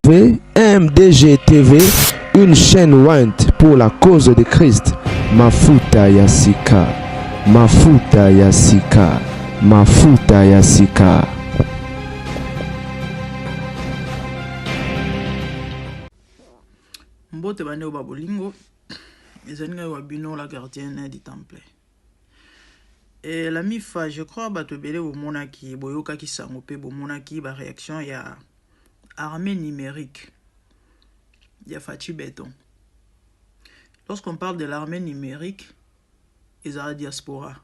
MDG TV, une chaîne Wint pour la cause de Christ. Mafuta Yasika, Mafuta Yasika, Mafuta Yasika. Mbote bande au babolingo, les amis wabino la gardienne du temple. Et la mifa, je crois, batobele au monaki, boyoka ki sangope, bo monaki, ba réaction ya armée numérique. Ya Fachi Béton. Lorsqu'on parle de l'armée numérique, ils ont la diaspora.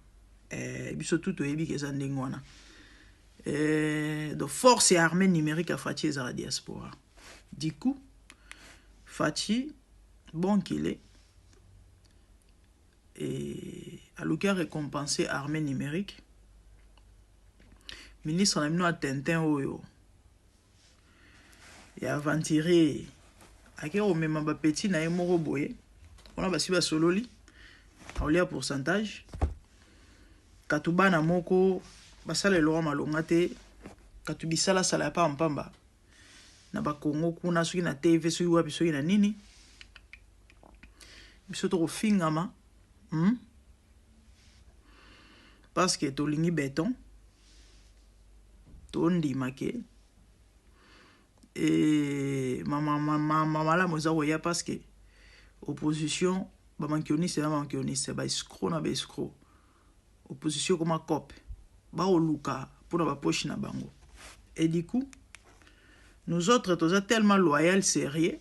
Et surtout, ils ont de force et armée numérique à Fachi, ils ont la diaspora. Du coup, Fachi, bon qu'il est, et à l'occasion récompensé armée numérique, ministre en a mis à Tintin Oyo. Il a aventuré à qui on met ma petit na moro boye. On a basi ba sololi. On lia pourcentage. Katuba na moko basala lo malongate. Katubisala sala pa mpamba. Na ba Congo kuna suki na TV suki wapi suki na nini. Biso to fingama. Parce que to lingi béton. To ndi make. Et maman la moza voya parce que opposition ba mankioniste na mankioniste ba escroc na ba escroc opposition comme cop ba oluka pour na ba poche na bango. Et du coup nous autres tous tellement loyal sérieux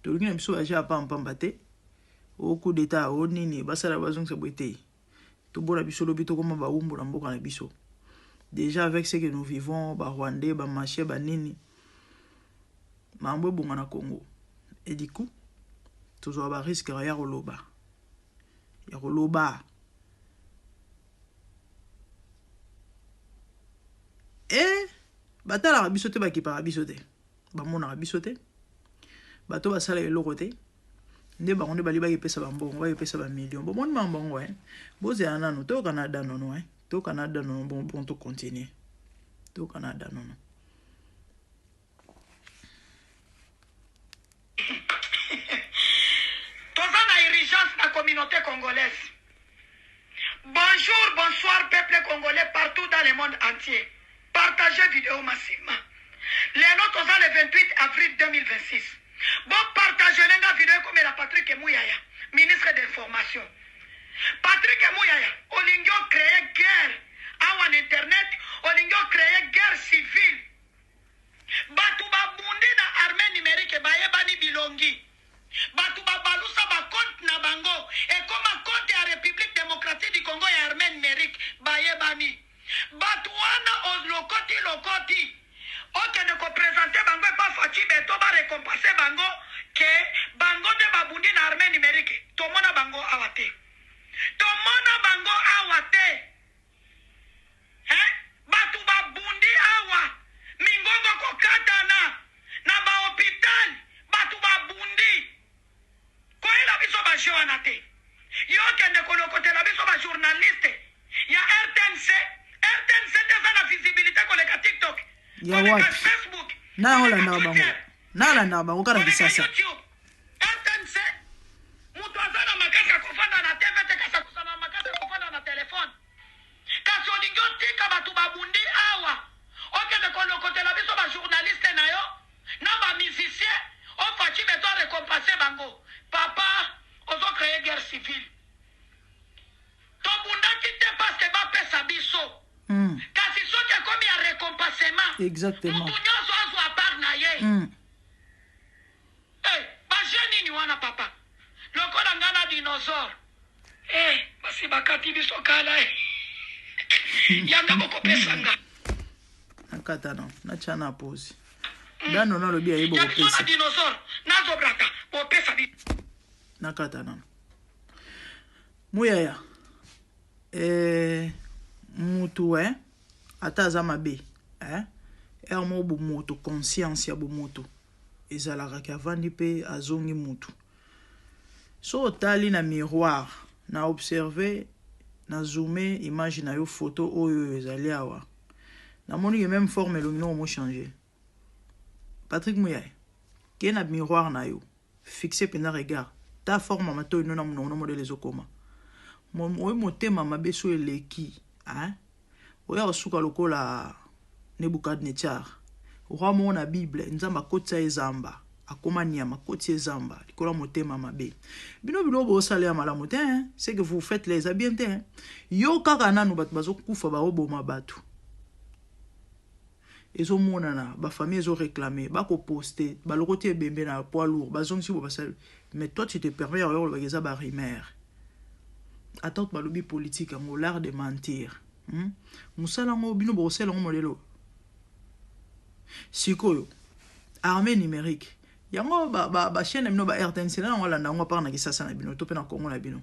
to lingi na biso ba ja pa mpambate au coup d'état au nini ba sala bazong se boité to bona biso lobito comme ba umbu na mboka na biso. Déjà avec ce que nous vivons, bah Rwandais, bah marché, bah nini, mambo bonga na Congo. Et du coup, toujours bah risque ya roloba. Ya roloba. Et bah ta la bisote bah qui para bisote. Bah mon na bisote. Bah to bah sala le côté. Nde ba on ba liba yepesa ba mbongo, ba yepesa ba million. Bon mon mbongo ouais. Boze anano to Canada non ouais. Au Canada, non, bon, tout continue. Au Canada, non. Tous en urgence la communauté congolaise. Bonjour, bonsoir, peuple congolais partout dans le monde entier. Partagez vidéo massivement. Les notes tous le 28 avril 2026. Bon, partagez la vidéo comme la Patrick Mouyaya, ministre d'information. Patrick Mouyaya, Olingio créé guerre en internet, Olingio créé guerre civile. Batuba bundi na armée numérique baye bani bilongi. Batuba balusa ba compte na bango et comme compte à République démocratique du Congo et armée numérique baye bani. Batuana os lokoti. Ok ne ko présenter bango et pas Fachi Béton ba récompenser bango que bango de babundi na armée numérique. Tomona bango awate. Tomona bango awate. Batu babundi awa. Mingongo kokatana. Na ba hôpital. Batu babundi. Kwa ila biso ba joanate. Yoke ne kolokote la biso ba journaliste. Ya RTNC. RTNC déjà la visibilité koleka TikTok. Ya what? Facebook. Na hola na bango. Na bango kana bisasa. RTNC. Mutu azana makasa kufanda na TV te kasa kusana makasa kufanda na telefone. Kasi olingo tika batu babundi awa. Oke de kote la biso ba journaliste na yo. Na ba musicien. O Fachi Béton récompenser bango. Papa, ozo créer guerre civile. To bunda kite parce que ba pesa biso. Kasi soki komi ya récompensement. Exactement. Mutu nyoso azo a part na ye. Ba jeni ni wana papa. Lokola ngana dinosaure. Basi bakati biso kala yanga boko pesanga. Nakata no, na chana pose. Dano na lobi ayebo ko pesa. Dinosaure, nazo brata, bo pesa bi. Nakata no. Muyaya. Mutu ata za mabe, mo bu moto conscience ya bu moto. Ezalaka ka vandi pe azongi mutu. So tali na miroir, na observer, na zoomer image na yo photo oyo ezali awa. Na moni que même forme le nom mo changer. Patrick Mouyaye qui est un miroir na yo fixé pendant regard ta forme amato ino na muno modèle ezokoma moi motema mabeso eleki hein oya osuka lokola Nebukadnezar roi mona bible nzamba kotsa ezamba akoma nyama kotsa ezamba likola motema mabe bino bo sale ya malamu te hein c'est que vous faites les bien te hein yo kaka nanu bat bazokufa ba oboma batu ezo monana ba famille ezo réclamer ba ko poster ba lokoti ebembe na poids lourd ba zongi bo basal mais toi tu te permets alors le bageza ba rimer attends ba lobby politique en l'art de mentir musala ngo bino bo sala ngo modelo sikoyo armée numérique yango ba chaîne bino ba RTNC na ngo landa ngo parna kisasa na bino to pe na Congo na bino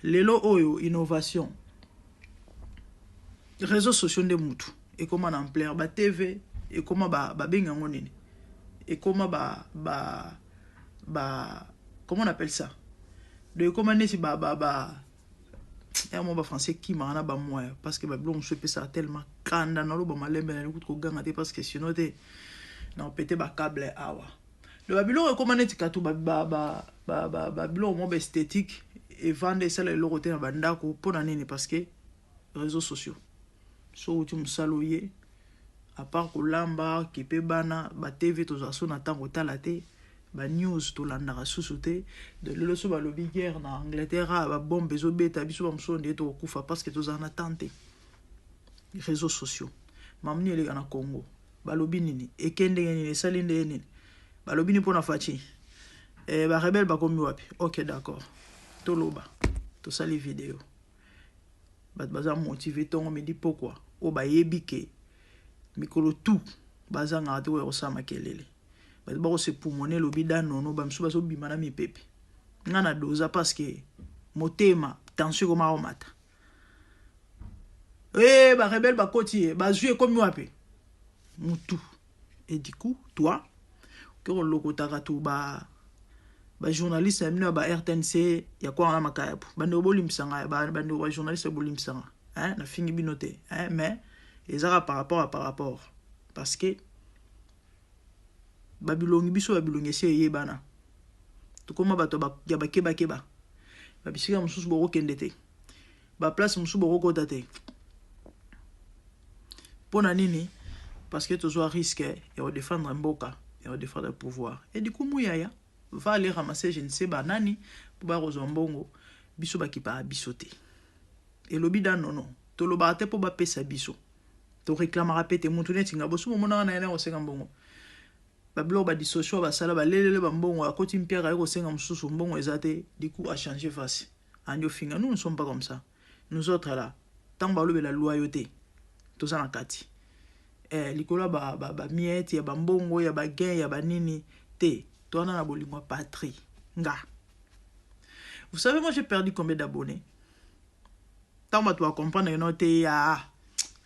lelo oyo innovation réseaux sociaux de mutu et comment en plaire ba TV et comment ba benga ngonini et comment comment on appelle ça de comment nesi et moi ba français qui m'a ba moi parce que ba blon je peux ça tellement kanda na lo ba malembe na ko ganga te parce que sinon te na pété ba câble awa le babilo comment neti katu ba blon mo esthétique et vendre ça le côté na banda ko pona nini parce que réseaux sociaux so tu msaloye à part kolamba kipe bana ba TV to zaso na tango talate ba news to landa susute de lelo so ba lobby guerre na Angleterre ba bombe zo beta biso ba msonde to kufa parce que to za na tante réseaux sociaux mamni ele na Congo ba lobby nini ekende nini salinde nini ba lobby ni pona fachi ba rebelle ba komi wapi OK d'accord to loba to sali vidéo baza motivé tongo me di pourquoi o ba yebike mikolo tout baza ngate o osama kelele ba ko se pulmoner lobi danono ba msuba so bimana mi pepe ngana doza parce que motema tension ko ma mata ba rebelle ba koti ba jouer comme wapi mutu et du coup toi que on lokotaka tout ba journaliste amina ba RTNC ya kwa na makaya bando bolimsanga bando journaliste bolimsanga hein na fingi binoté hein mais ezara par rapport parce que babilongi biso babilongi se yebana to koma bato ba ya bakeba ba bisika mususu boko kendete ba place mususu boko kotate pona nini parce que toujours risque et défendre mboka et défendre le pouvoir et du coup Mouyaye va aller ramasser je ne sais pas nani pour ba rozombongo biso bakipa bisoté et lobida non to lobate pour ba pesa biso to réclamera pété montuné tinga bosu mona na ene osenga mbongo ba blo ba disosio ba sala ba lelele ba mbongo akoti mpia ka ko senga msusu mbongo ezate du coup a changer face andio finga nous ne sommes pas comme ça nous autres là tant ba lobe la loyauté to ça na kati likola ba miette ya ba mbongo ya ba gain ya ba nini te toi na bolingo patrie nga. Vous savez moi j'ai perdu combien d'abonnés? Tant ba tu vas comprendre noté ya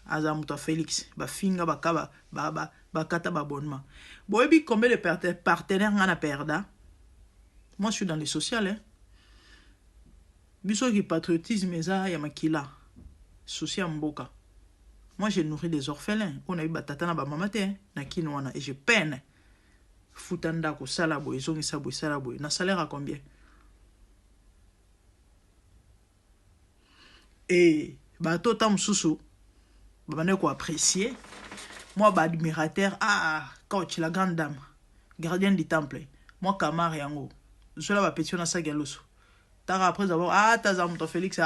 azamuta Félix ba finga ba kaba ba kata ba abonnement. Boyebi combien de partenaires ngana perda? Moi je suis dans les social hein. Biso ki patriotisme eza ya makila. Social mboka. Moi j'ai nourri des orphelins. On a eu batata na ba mamate hein, na kinwana et je peine. Futanda ko salabo ezongi sabo salabo na salaire à combien? Et bato tam susu ba ne ko apprécier moi ba admirateur coach la grande dame gardien du temple moi camar yango cela ba petit na sagaloso tara après avoir tazamuto Félix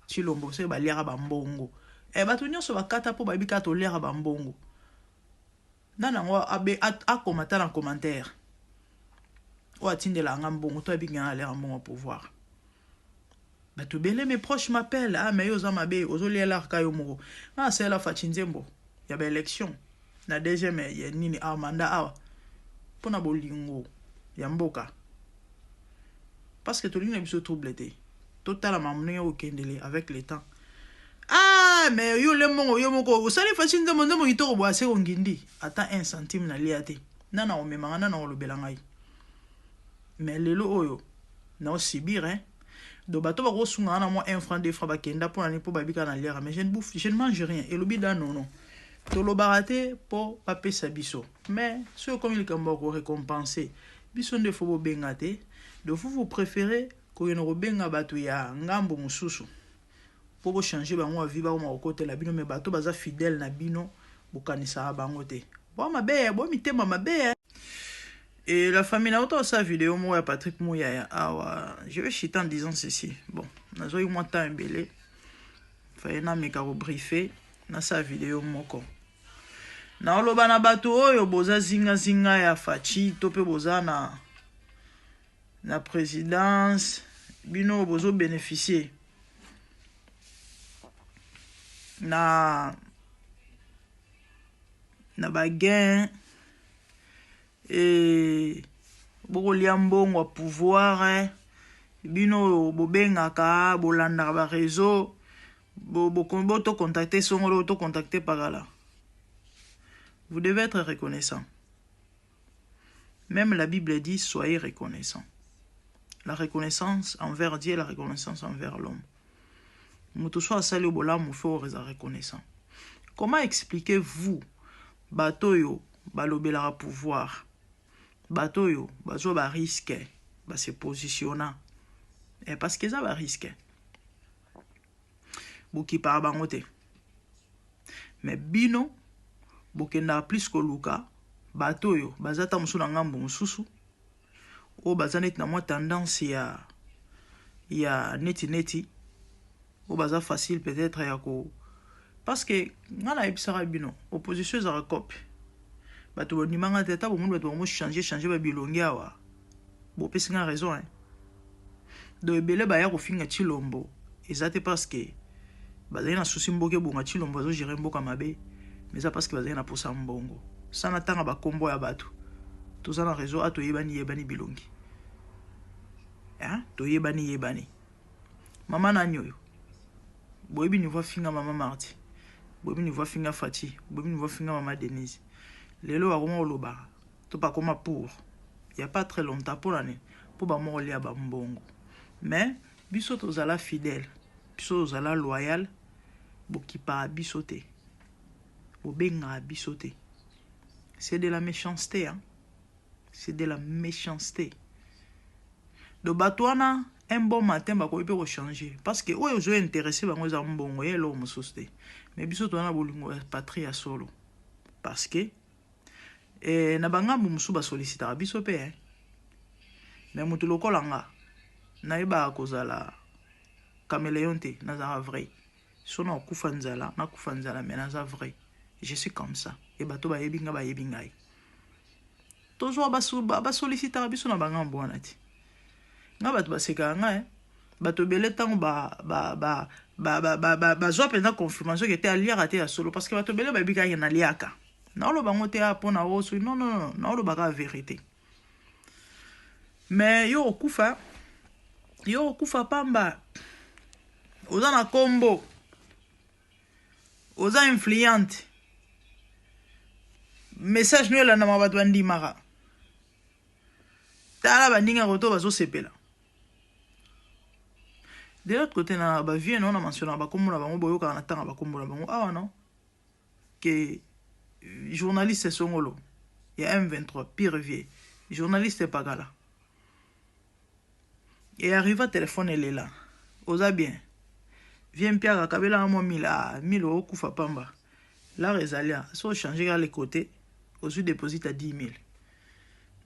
chilombo se ba liara ba mbongo bato nyonso ba kata po ba bika to liara ba mbongo nana ngo abe a commenter en commentaire o atindela ngambongo to abi ngana le ngambongo pouvoir bato belé mes proches m'appellent mais yo za mabe ozoli la kayo moko c'est la fachinzembo ya ba élection na deuxième ya nini amanda pona bolingo ya mboka parce que to lina biso troublé total mamne o kendele avec le temps mais yo le mongo yo moko osali facile de mo itoko bo ase ngindi ata 1 centime na liate nana o memanga nana o lobela ngai mais lelo oyo na o sibir hein do bato ba ko sunga na mo 1 franc 2 francs ba kenda pour na ni po ba bika na liara mais je ne mange rien et lobida non tolobaka te po bapesa biso. Mais soki okomi likambo korécompense biso nde fo bobenga te. Donc vous préférez kokende kobenga bato ya ngambo mosusu po bochanger bango avi bakoma kokotela bino, me bato baza fidèle na bino bokanisaka bango te. Bo mabe, bo mitema mabe. Et la famille n'a autant sa vidéo, moi, Patrick Mouyaya. Ah, je vais chiter en disant ceci. Bon, nous avons eu moins de temps embellé. Fallait na mekaro briefer na sa vidéo moko. Na oloba na bato oyo boza zinga zinga ya fachi tope boza na présidence bino bozo bénéficier na baguin et bokolia mbongo ya pouvoir bino bobengaka bolandaka ba réseau boto contacter songolo auto contacter par là. Vous devez être reconnaissant. Même la Bible dit soyez reconnaissant. La reconnaissance envers Dieu, la reconnaissance envers l'homme. Moutouso asali obola moufo reza reconnaissant. Comment expliquez-vous batoyo balobela pouvoir? Batoyo bazo ba risque ba se positionna. Et parce que ça va risque. Boki par bangote. Mais bino bokenda plus ko luka batoyo bazata musula ngambo mususu o bazanet na moi tendance ya neti o baza facile peut-être ya ko parce que ngana ebisara bino opposition za copie bato bonimanga teta bo mundu bato mo changer ba bilongi awa bo pesinga raison hein. Do ebele ba ya ko finga Chilombo ezate parce que bazali na souci mboke bonga Chilombo zo gérer mboka mabe. Mais ça parce que bazali na posa mbongo. Ça natanga ba kombo ya bato. Tout ça na réseau ato yebani bilongi. Hein? To yebani. Mama na nyoyo. Boyebi ni voix finga mama Marti. Boyebi ni voix finga Fati. Boyebi ni voix finga mama Denise. Lelo akoma oloba. To pa koma pour. Il y a pas très longtemps pour l'année. Pour ba mo lia ba mbongo. Mais biso to zala fidèle. Biso zala loyal. Bokipa bisote. C'est de la méchanceté, hein. C'est de la méchanceté. De batouana, un bon matin, bah quoi peut changer. Parce que ouais, je suis intéressé, bah moi j'ai un bon ouais là me sauter. Mais biso toi na bolingo patrie à solo. Parce que na banga musu ba solliciter biso pe hein. Mais mutu lokolanga na iba kozala caméléonte na za vrai. Sona kufanzala na kufanzala mais na za vrai. Je suis comme ça. Et bato ba yebinga. Toujours ba solliciter biso na banga mbonati. Nga bato ba seka nga hein. Bato belé tango ba zo pena confirmation que était à lire à solo parce que bato belé ba bika na liaka. Na lo bango te a pona oso non na lo baka vérité. Mais yo okufa pamba. Oza na kombo. Oza influente. Message nous la na mabatu andimara. Tala bandinga roto bazo sepela. De l'autre côté na ba vie non na mentionné ba kombo na bango boyo ka na tanga ba kombo na bango ah non que journaliste songolo il y a M23 pire vie journaliste pas gala. Et arrive à téléphone elle est là. Oza bien. Viens Pierre Kabela à moi 1000 euros kufa pamba. La Rezalia so changer à les côtés. Ozu déposite à 10 000.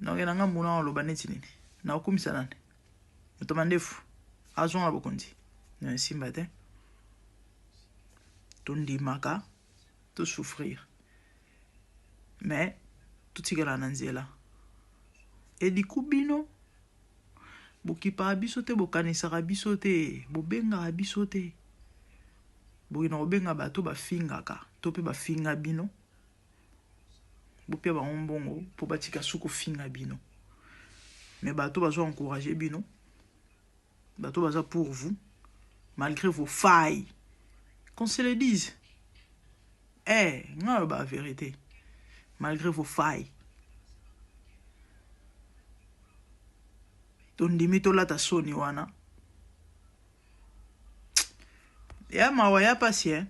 Donc, il y a un moulin au Banetinine. Na okumisa nane. Mutomande fou. Azon la bokondi. Na simbate. Tondi maka. Tout souffrir. Mais, tout ce qui est là, nanzela. Et du coup, bino. Bokipa abisote, bokanisa abisote. Bobenga abisote. Bokina obenga bato ba fingaka. Tope ba finga bino. Bopia ba mbongo pour batika suko finga bino. Mais bato bazo encourager bino. Bato baza pour vous malgré vos failles. Qu'on se le dise. Non ba vérité. Malgré vos failles. Ton dimito la ta soni wana. Ya mawaya patient.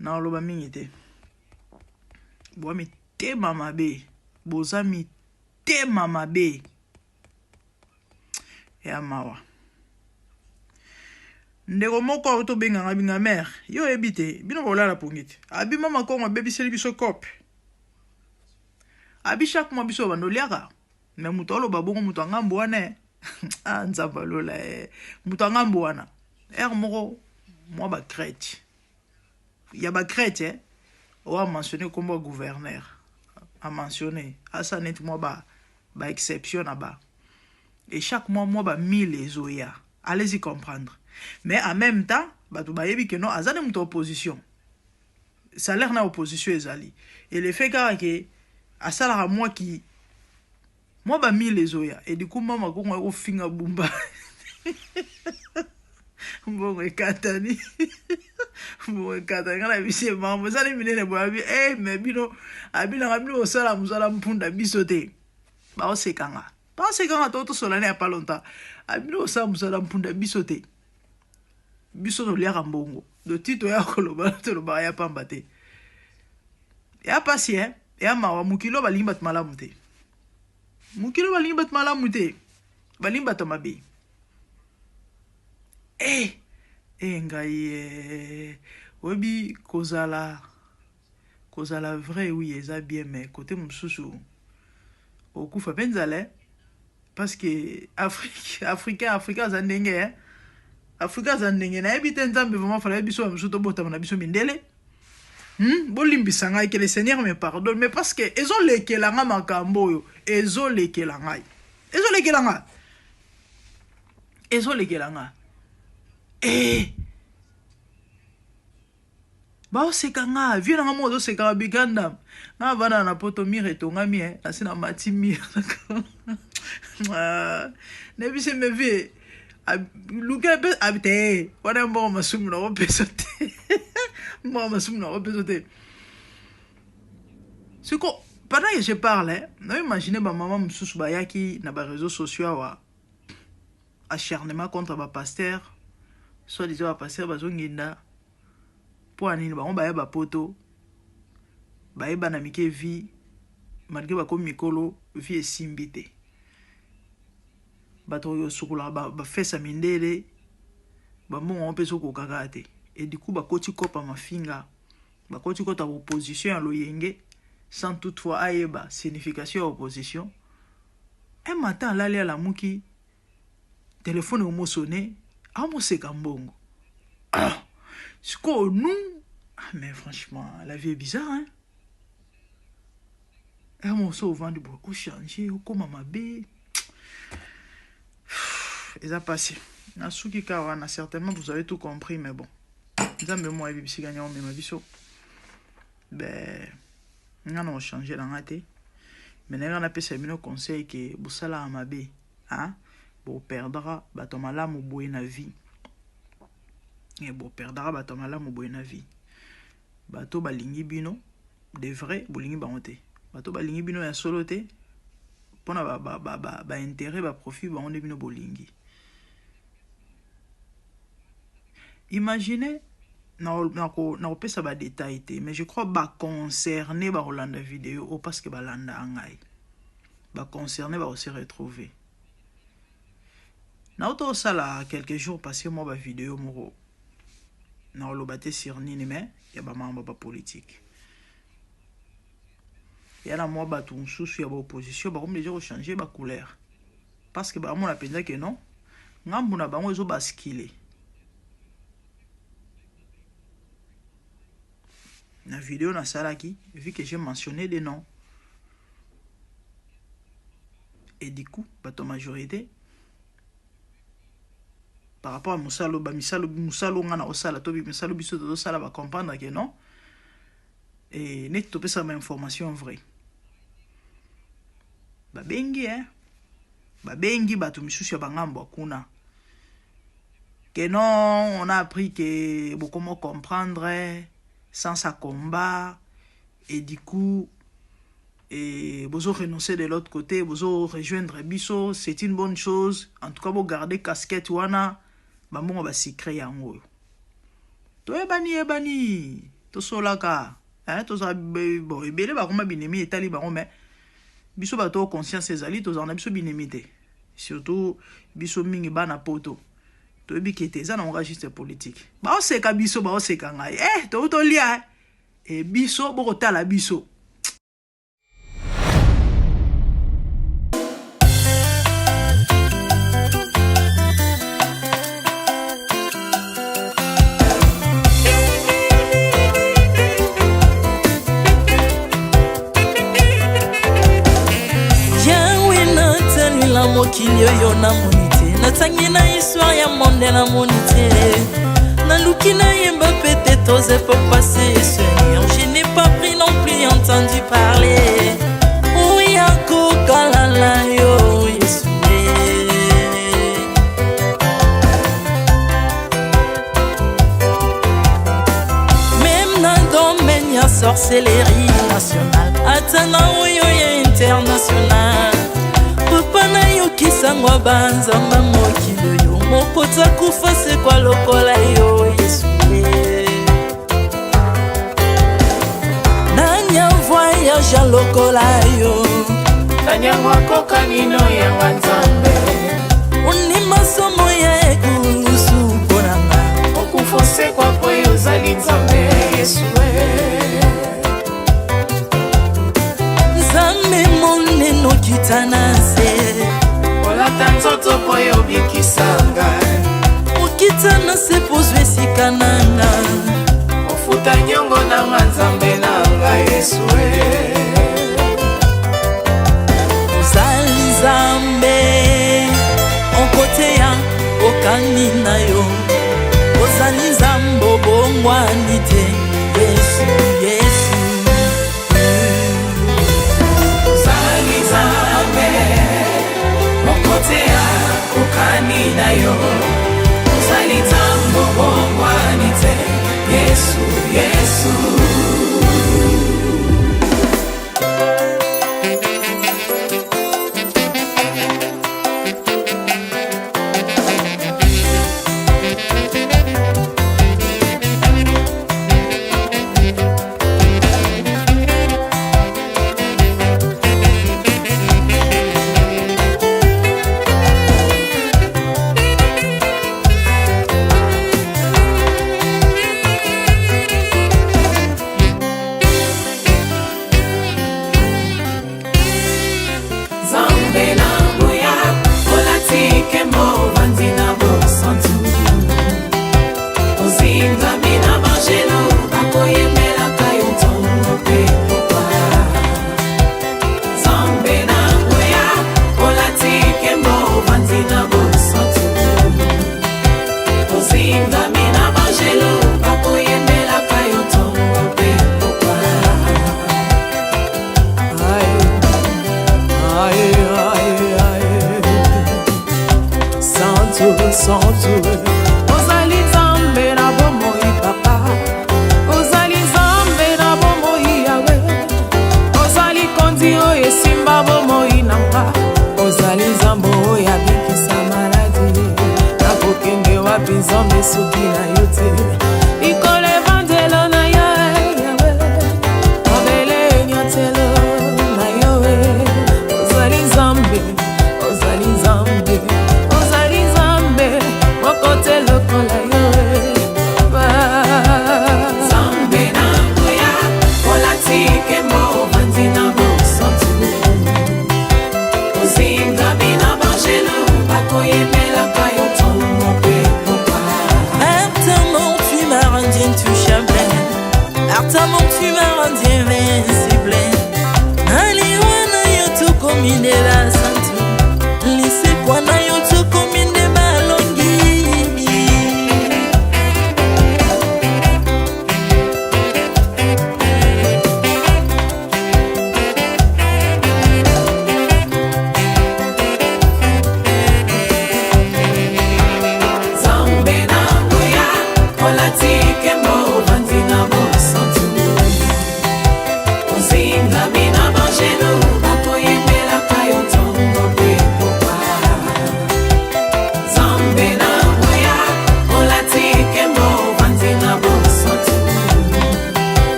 na oloba mingi te boa mitema mabe boza mitema mabe ya mawa ndeko moko auto benganga binga mère yo ebite bino bolala pongiti abi mama kongo bebiseli biso kope abi chaque mois biso bandoliaka mais muto oloba bongo muto angambo wana ah nzamba lola muto angambo wana moko moi ba crête ya ba crête on a mentionné comme gouverneur a mentionné ça net moi ba exception là-bas et chaque mois moi ba 1000 ezoya allez-y comprendre mais en même temps ba to ba yebi que non azane muto opposition salaire na opposition ezali et le fait que à ça moi qui moi ba 1000 ezoya et du coup mama ko ngo finga bumba bon ekatani bon ekatani kana bisi mambo sala minene bo abi mais bino abina ngabino osala musala mpunda bisote ba osekanga to solane ya pas longtemps abino osala musala mpunda bisote biso to liaka mbongo do tito ya koloba to ba ya pamba te ya pasi ya mawa mukilo balingi bat malamu te mukilo balingi bat malamu te balingi bat mabe ngai obi kozala vrai oui eza bien mais côté mususu okufa benzale parce que africain za ndenge Afrika za ndenge na ebite nzambe vraiment fala biso mususu to bota na biso mindele bolimbisa ngai que le Seigneur me pardonne mais parce que ezolekelanga makambo oyo ezolekelanga ba osekanga vie na mo osekanga biganda na vana na poto mire tongami asina mati mire ne bise me vie luka be abite wana mbo masumu na opesote c'est quoi pendant que je parle non imaginez ba maman mususu ba yaki na ba réseaux sociaux wa acharnement contre ba pasteur soit disant ba pasteur bazonginda po anini ba ba ya ba poto ba eba na mike vie malgré ba ko mikolo vie esimbite bato yo sukula ba fesa mindele ba mongo peso ko kakate et du coup ba koti kopa mafinga ba koti kota opposition ya loyenge sans toutefois ayeba signification ya opposition un matin là la muki téléphone au sonné a mo seka mbongo c'est quoi nous mais franchement la vie est bizarre hein mon souvent du bon au changer au comme mabe et ça passé na suki kawana certainement vous avez tout compris mais bon nzambe moi bibisi gagnant mais ma biso ben ngana changer la ngate mais ngana pesa bino conseil que busala amabe hein bo perdra bato malamu boye na vie et bo perdra bato malamu boye na vie bato balingi bino de vrai bolingi bangote bato balingi bino ya solo te pona ba intérêt ba profit ba onde bino bolingi. Imaginez na pesa ba détail te mais je crois ba concerné ba Rolanda vidéo parce que ba landa angai ba concerné ba se retrouver na auto sala quelques jours passé moi ba vidéo moro na lobate sur nini mais ya ba mamba ba politique ya na moi ba tout sous ya ba opposition ba comme déjà changer ba couleur parce que ba mon a pensé que non ngambu na bango ezo basculer na vidéo na salaki vu que j'ai mentionné des noms et du coup bato majorité par rapport à musalo ngana osala to bi musalo biso to sala ba comprendre que non et net to pesa ma information vraie ba bengi bato misusu ya bangambo akuna que non on a appris que beaucoup comment comprendre sans sa combat et du coup et vous renoncer de l'autre côté vous rejoindre biso c'est une bonne chose en tout cas vous garder casquette wana ba mongo ba secret yango to ebani tosolaka toza bon ebele bakoma binemi etali bango mais biso bato conscience ezali tozana biso binemi te surtout biso mingi bana poto toyebi ke te eza na onga juste politique baoseka biso baoseka ngai totolia biso bokotala biso. Mokili oyo na monite natangi na histoire ya monde na monite naluki na yemba pete toze pour passer Seigneur je n'ai pas pris non plus entendu parler ouya kokalala yo Yesu même na domaine ya sorcellerie nationale atana oyo ya international papa na yo kisangwa banzamba mokili yo mokota kufa se kwa lokola yo Yesu nanya voyage lokola yo tanyangwa koka nino ya nzambe uni masomo ya ekulusu ponanga okufose kwa poyo zali nzambe Yesu nzambe moneno kitana olata nzoto po yo bikisanga okitana se pozwe esika nanga ofuta nyongo na nzambe nanga Yesu ozali nzambe onkoteya okani na yo ozali nzambe obongwani te Yesu Yesu ozali nzambe okotea kokani na yo ozali nzambe obongwani te Yesu Yesu ozali nzambe na bomoi papa ozali nzambe na bomoi yawe ozali konzi oyo esimba bomoi na mpa ozali nzambe oyo abikisa maladi nakokende wapi nzambe soki na yo te ikolo evangelo na yo yawe mabele nyotelo na yo ozali nzambe ozali nzambe kote lokola yo zambe na ngoya olatike mo vandina mo santu ozinga bina bangelo bakoyemela kayo tomo pe popa Artamon tu m'as rendu intouchable Artamon tu m'as rendu invincible Aliwana yo tu komine la santu Lise kwa na yo tu komine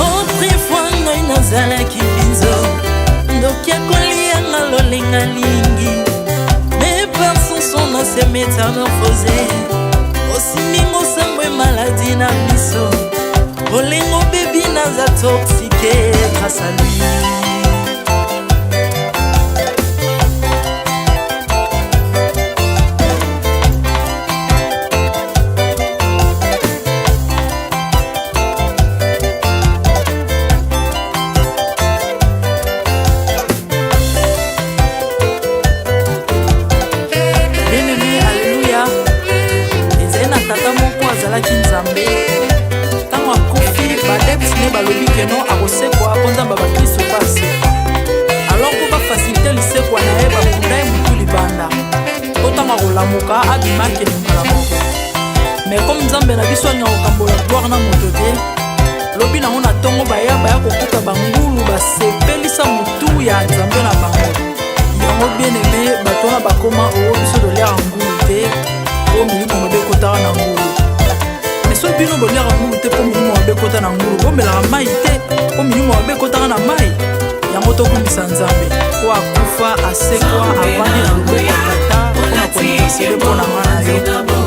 autrefois ngai nazalaki binzo ndoki akolianga lolenga lingi mais par son son na se métamorphosé osimingo sambwe maladie na biso olengo bebi naza toxiqué grâce à lui. azalaki nzambe ntango akufi badepsine balobi keno akosekwa konzamba bakristo basekwa alors po bafasilite lisekwa na ye bakunda ye motu libanda po ntango akolamuka abimaki lingala moko me comme nzambe na biso alinga kokambola gloire na moto te lobi nango na ntongo baya kokuta bangulu basepelisa motu ya nzambe na bango yango bien aimé bato wana bakoma oyo biso toliaka ngulu te po milimo mabe ekotaka na ngulu so bino boliaka ngulu te po milimo mabe ekota na ngulu bomelaka mai te po milimo mabe ekotaka na mai yango tokumisa nzambe po akufa asekwa avandi na loboko ya tata mpona konikasele mpo na nga na yo